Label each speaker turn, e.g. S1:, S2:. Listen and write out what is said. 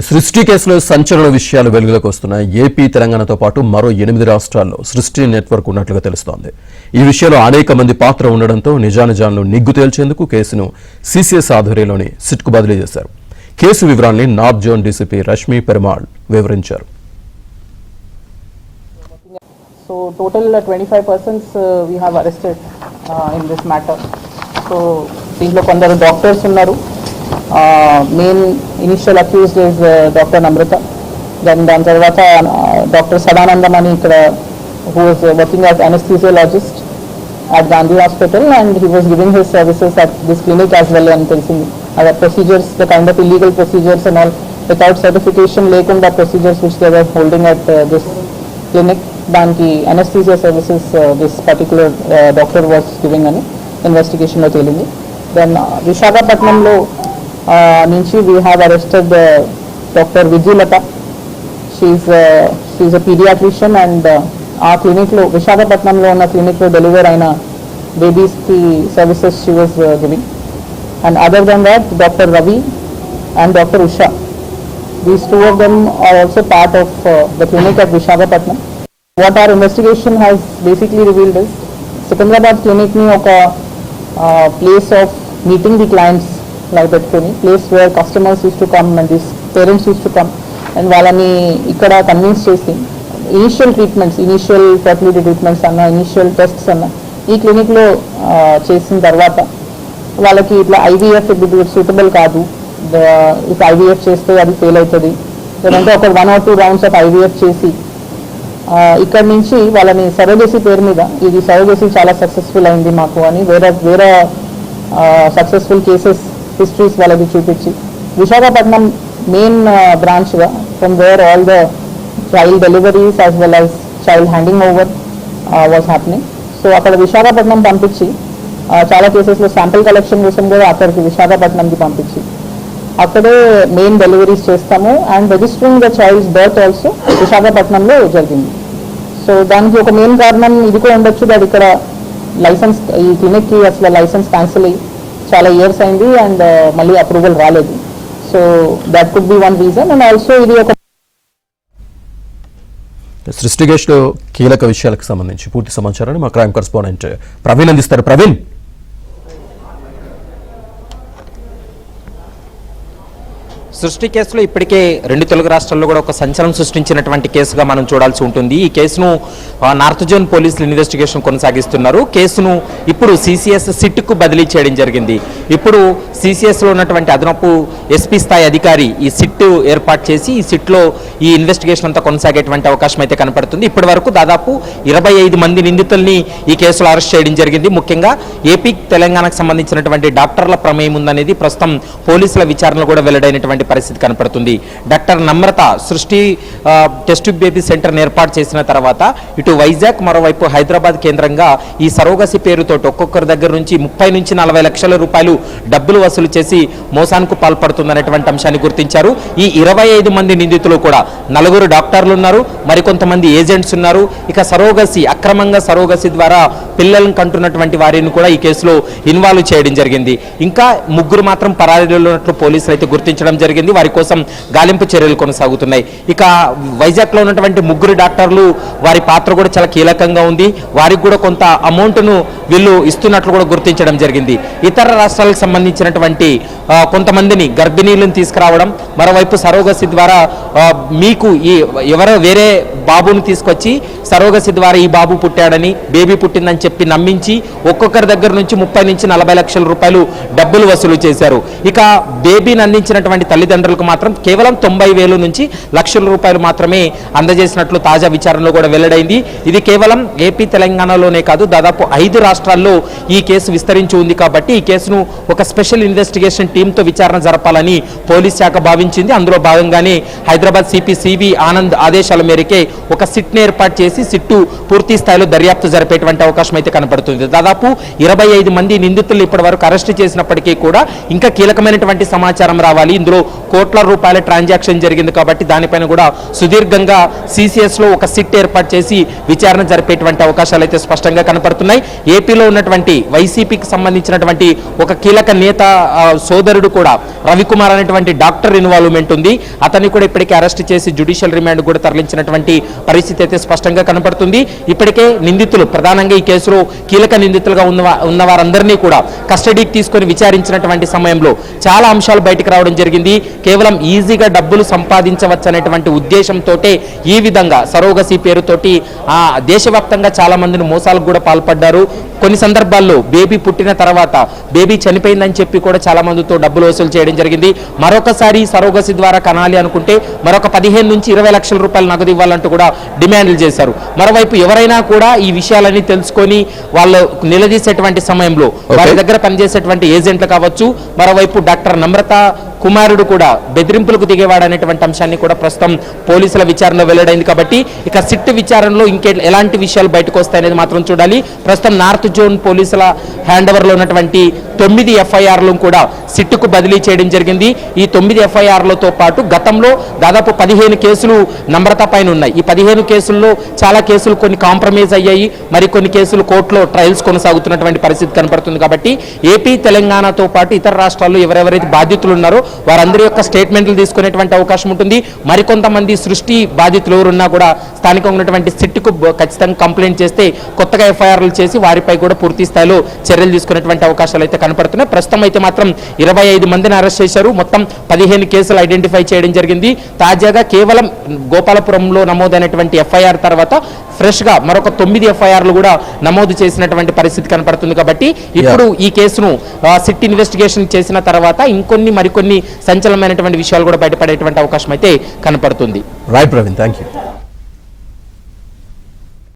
S1: సృష్టి కేసులో సంచలన విషయాలు వెలుగులోకి వస్తున్నాయి. ఏపీ, తెలంగాణతో పాటు మరో 8 రాష్ట్రాల్లో సృష్టి నెట్వర్క్ ఉన్నట్లుగా తెలుస్తోంది. ఈ విషయంలో అనేక మంది పాత్ర ఉండడంతో నిజానిజాలను నిగ్గు తేల్చేందుకు కేసును సిసిఎస్ ఆధ్వర్యంలోని సిట్కు బదిలీ చేశారు. కేసు వివరాల్ని north zone DCP Rashmi Perumal వివరించారు.
S2: So total 25 persons we have arrested in this matter. So దీంట్లో కొందరు డాక్టర్స్ ఉన్నారు. Main initial accused is doctor Namrata. దాని తర్వాత డాక్టర్ సదానందం అని ఇక్కడ who was working as anesthesiologist at Gandhi Hospital and he was giving his services at this clinic as well అని తెలిసింది. Other procedures, the kind of illegal procedures and all without certification లేకుండా procedures which they were holding at this clinic, దానికి anesthesia services this particular doctor was giving అని investigation లో తేలింది. Then విశాఖపట్నంలో నుంచి we have arrested doctor Vijayalatha. she's a pediatrician and ఆ క్లినిక్లో విశాఖపట్నంలో ఉన్న క్లినిక్లో డెలివర్ అయిన బేబీస్కి services she was giving. And other than that, Dr. Ravi and Dr. Usha, these two of them are also part of the clinic at Visakhapatnam. What our investigation has basically revealed is Secunderabad clinic ni oka place of meeting the clients like that clinic, place where customers used to come and these parents used to come and వాళ్ళని ఇక్కడ convince చేసి initial treatments, initial fertility treatments అన్న, initial tests అన్న ఈ క్లినిక్లో చేసిన తర్వాత వాళ్ళకి ఇట్లా ఐవీఎఫ్ ఇది సూటబుల్ కాదు, ఇక ఐవీఎఫ్ చేస్తే అది ఫెయిల్ అవుతుంది, లేదంటే ఒక 1 or 2 rounds ఆఫ్ ఐవీఎఫ్ చేసి ఇక్కడ నుంచి వాళ్ళని సరోగసీ పేరు మీద, ఇది సరోగసీ చాలా సక్సెస్ఫుల్ అయింది మాకు అని వేరే సక్సెస్ఫుల్ కేసెస్ హిస్టరీస్ వాళ్ళకి చూపించి విశాఖపట్నం మెయిన్ బ్రాంచ్గా from where all the child deliveries as well as child handing over was happening. So అక్కడ విశాఖపట్నం పంపించి చాలా కేసెస్లో శాంపిల్ కలెక్షన్ కోసం కూడా అక్కడికి విశాఖపట్నంకి పంపించి అక్కడే మెయిన్ డెలివరీస్ చేస్తాము and registering the childs birth also విశాఖపట్నంలో జరిగింది. సో దానికి ఒక మెయిన్ కారణం ఇది కూడా ఉండొచ్చు, దట్ ఇక్కడ లైసెన్స్, ఈ క్లినిక్కి అసలు లైసెన్స్ క్యాన్సిల్ అయ్యి చాలా ఇయర్స్ అయింది అండ్ మళ్ళీ అప్రూవల్ రాలేదు. So that could be one reason. And also ఇది ఒక
S1: సృష్టి కేసులో కీలక విషయాలకు సంబంధించి పూర్తి సమాచారాన్ని మా క్రైమ్ కరెస్పాండెంట్ ప్రవీణ్ అందిస్తారు. ప్రవీణ్,
S3: సృష్టి కేసులో ఇప్పటికే 2 తెలుగు రాష్ట్రాల్లో కూడా ఒక సంచలనం సృష్టించినటువంటి కేసుగా మనం చూడాల్సి ఉంటుంది. ఈ కేసును నార్త్ జోన్ పోలీసులు ఇన్వెస్టిగేషన్ కొనసాగిస్తున్నారు. కేసును ఇప్పుడు సిసిఎస్ సిట్కు బదిలీ చేయడం జరిగింది. ఇప్పుడు సిసిఎస్లో ఉన్నటువంటి అదనపు ఎస్పీ స్థాయి అధికారి ఈ సిట్ ఏర్పాటు చేసి ఈ సిట్లో ఈ ఇన్వెస్టిగేషన్ అంతా కొనసాగేటువంటి అవకాశం అయితే కనపడుతుంది. ఇప్పటి వరకు దాదాపు 25 మంది నిందితుల్ని ఈ కేసులో అరెస్ట్ చేయడం జరిగింది. ముఖ్యంగా ఏపీ, తెలంగాణకు సంబంధించినటువంటి డాక్టర్ల ప్రమేయం ఉందనేది ప్రస్తుతం పోలీసుల విచారణలో కూడా వెల్లడైనటువంటి పరిస్థితి కనపడుతుంది. డాక్టర్ నమ్రత సృష్టి టెస్ట్ బేబీ సెంటర్ని ఏర్పాటు చేసిన తర్వాత ఇటు వైజాగ్, మరోవైపు హైదరాబాద్ కేంద్రంగా ఈ సరోగసి పేరుతో ఒక్కొక్కరి దగ్గర నుంచి 30 నుంచి 40 లక్షల రూపాయలు డబ్బులు వసూలు చేసి మోసానికి పాల్పడుతుందనేటువంటి అంశాన్ని గుర్తించారు. ఈ 25 మంది నిందితులు కూడా 4 డాక్టర్లు ఉన్నారు, మరికొంతమంది ఏజెంట్స్ ఉన్నారు. ఇక అక్రమంగా సరోగసి ద్వారా పిల్లలను కంటున్నటువంటి వారిని కూడా ఈ కేసులో ఇన్వాల్వ్ చేయడం జరిగింది. ఇంకా 3 మాత్రం పరారీలో ఉన్నట్లు పోలీసులు అయితే గుర్తించడం జరిగింది. వారి కోసం గాలింపు చర్యలు కొనసాగుతున్నాయి. ఇక వైజాగ్లో ఉన్నటువంటి 3 డాక్టర్లు వారి పాత్ర కూడా చాలా కీలకంగా ఉంది. వారికి కూడా కొంత అమౌంట్ను వీళ్ళు ఇస్తున్నట్లు కూడా గుర్తించడం జరిగింది. ఇతర రాష్ట్రాలకు సంబంధించినటువంటి కొంతమందిని గర్భిణీలను తీసుకురావడం, మరోవైపు సరోగసి ద్వారా మీకు ఎవరో వేరే బాబుని తీసుకొచ్చి సరోగసి ద్వారా ఈ బాబు పుట్టాడని, బేబీ పుట్టిందని చెప్పి నమ్మించి ఒక్కొక్కరి దగ్గర నుంచి 30 నుంచి 40 లక్షల రూపాయలు డబ్బులు వసూలు చేశారు. ఇక బేబీని అందించినటువంటి తల్లిదండ్రులకు మాత్రం కేవలం 90,000 నుంచి లక్షల రూపాయలు మాత్రమే అందజేసినట్లు తాజా విచారణలో కూడా వెల్లడైంది. ఇది కేవలం ఏపీ, తెలంగాణలోనే కాదు, దాదాపు 5 రాష్ట్రాల్లో ఈ కేసు విస్తరించి ఉంది. కాబట్టి ఈ కేసును ఒక స్పెషల్ ఇన్వెస్టిగేషన్ టీంతో విచారణ జరపాలని పోలీస్ శాఖ భావించింది. అందులో భాగంగానే హైదరాబాద్ సిపి సివి ఆనంద్ ఆదేశాల మేరకే ఒక సిట్ని ఏర్పాటు చేసి సిట్టు పూర్తి స్థాయిలో దర్యాప్తు జరిపేటువంటి అవకాశం అయితే కనపడుతుంది. దాదాపు 25 మంది నిందితులు ఇప్పటి వరకు అరెస్టు చేసినప్పటికీ కూడా ఇంకా కీలకమైనటువంటి సమాచారం రావాలి. ఇందులో కోట్ల రూపాయల ట్రాన్సాక్షన్ జరిగింది కాబట్టి దానిపైన కూడా సుదీర్ఘంగా సిసిఎస్ లో ఒక సిట్ ఏర్పాటు చేసి విచారణ జరిపేటువంటి అవకాశాలు అయితే స్పష్టంగా కనపడుతున్నాయి. ఏపీలో ఉన్నటువంటి వైసీపీకి సంబంధించినటువంటి ఒక కీలక నేత సోదరుడు కూడా రవికుమార్ అనేటువంటి డాక్టర్ ఇన్వాల్వ్మెంట్ ఉంది. అతన్ని కూడా ఇప్పటికే అరెస్ట్ చేసి జ్యుడిషియల్ రిమాండ్ కూడా తరలించినటువంటి పరిస్థితి అయితే స్పష్టంగా కనపడుతుంది. ఇప్పటికే నిందితులు ప్రధానంగా ఈ కేసులో కీలక నిందితులుగా ఉన్న వారందరినీ కూడా కస్టడీకి తీసుకొని విచారించినటువంటి సమయంలో చాలా అంశాలు బయటకు రావడం జరిగింది. కేవలం ఈజీగా డబ్బులు సంపాదించవచ్చు అనేటువంటి ఉద్దేశంతో ఈ విధంగా సరోగసి పేరుతోటి దేశవ్యాప్తంగా చాలా మందిని మోసాలకు కూడా పాల్పడ్డారు. కొన్ని సందర్భాల్లో బేబీ పుట్టిన తర్వాత బేబీ చనిపోయిందని చెప్పి కూడా చాలా మందితో డబ్బులు వసూలు చేయడం జరిగింది. మరొకసారి సరోగసి ద్వారా కనాలి అనుకుంటే మరొక 15 నుంచి 20 లక్షల రూపాయలు నగదు ఇవ్వాలంటూ కూడా డిమాండ్లు చేశారు. మరోవైపు ఎవరైనా కూడా ఈ విషయాలన్నీ తెలుసుకొని వాళ్ళు నిలదీసేటువంటి సమయంలో వారి దగ్గర పనిచేసేటువంటి ఏజెంట్లు కావచ్చు, మరోవైపు డాక్టర్ నమ్రత కుమారుడు కూడా బెదిరింపులకు దిగేవాడు అనేటువంటి అంశాన్ని కూడా ప్రస్తుతం పోలీసుల విచారణలో వెల్లడైంది. కాబట్టి ఇక సిట్ విచారణలో ఎలాంటి విషయాలు బయటకు వస్తాయనేది మాత్రం చూడాలి. ప్రస్తుతం నార్త్ జోన్ పోలీసుల హ్యాండ్ ఓవర్లో ఉన్నటువంటి 9 ఎఫ్ఐఆర్లు కూడా సిట్కు బదిలీ చేయడం జరిగింది. ఈ 9 ఎఫ్ఐఆర్లతో పాటు గతంలో దాదాపు 15 కేసులు నమ్రత పైన ఉన్నాయి. ఈ 15 కేసుల్లో చాలా కేసులు కొన్ని కాంప్రమైజ్ అయ్యాయి, మరి కొన్ని కేసులు కోర్టులో ట్రయల్స్ కొనసాగుతున్నటువంటి పరిస్థితి కనపడుతుంది. కాబట్టి ఏపీ తెలంగాణతో పాటు ఇతర రాష్ట్రాల్లో ఎవరెవరైతే బాధితులు ఉన్నారో వారందరి యొక్క స్టేట్మెంట్లు తీసుకునేటువంటి అవకాశం ఉంటుంది. మరికొంతమంది సృష్టి బాధితులు ఎవరున్నా కూడా స్థానికంగా ఉన్నటువంటి సిట్కు ఖచ్చితంగా కంప్లైంట్ చేస్తే కొత్తగా ఎఫ్ఐఆర్లు చేసి వారిపై కూడా పూర్తి స్థాయిలో చర్యలు తీసుకునేటువంటి అవకాశాలు అయితే కనపడుతున్నాయి. ప్రస్తుతం అయితే మాత్రం 25 మందిని అరెస్ట్ చేశారు. మొత్తం 15 కేసులు ఐడెంటిఫై చేయడం జరిగింది. తాజాగా కేవలం గోపాలపురంలో నమోదైనటువంటి ఎఫ్ఐఆర్ తర్వాత ఫ్రెష్ గా మరొక 9 ఎఫ్ఐఆర్లు కూడా నమోదు చేసినటువంటి పరిస్థితి కనపడుతుంది. కాబట్టి ఇప్పుడు ఈ కేసును సిట్ ఇన్వెస్టిగేషన్ చేసిన తర్వాత మరికొన్ని సంచలనమైనటువంటి విషయాలు కూడా బయటపడేటువంటి అవకాశం అయితే కనపడుతుంది.
S1: Right Praveen, thank you.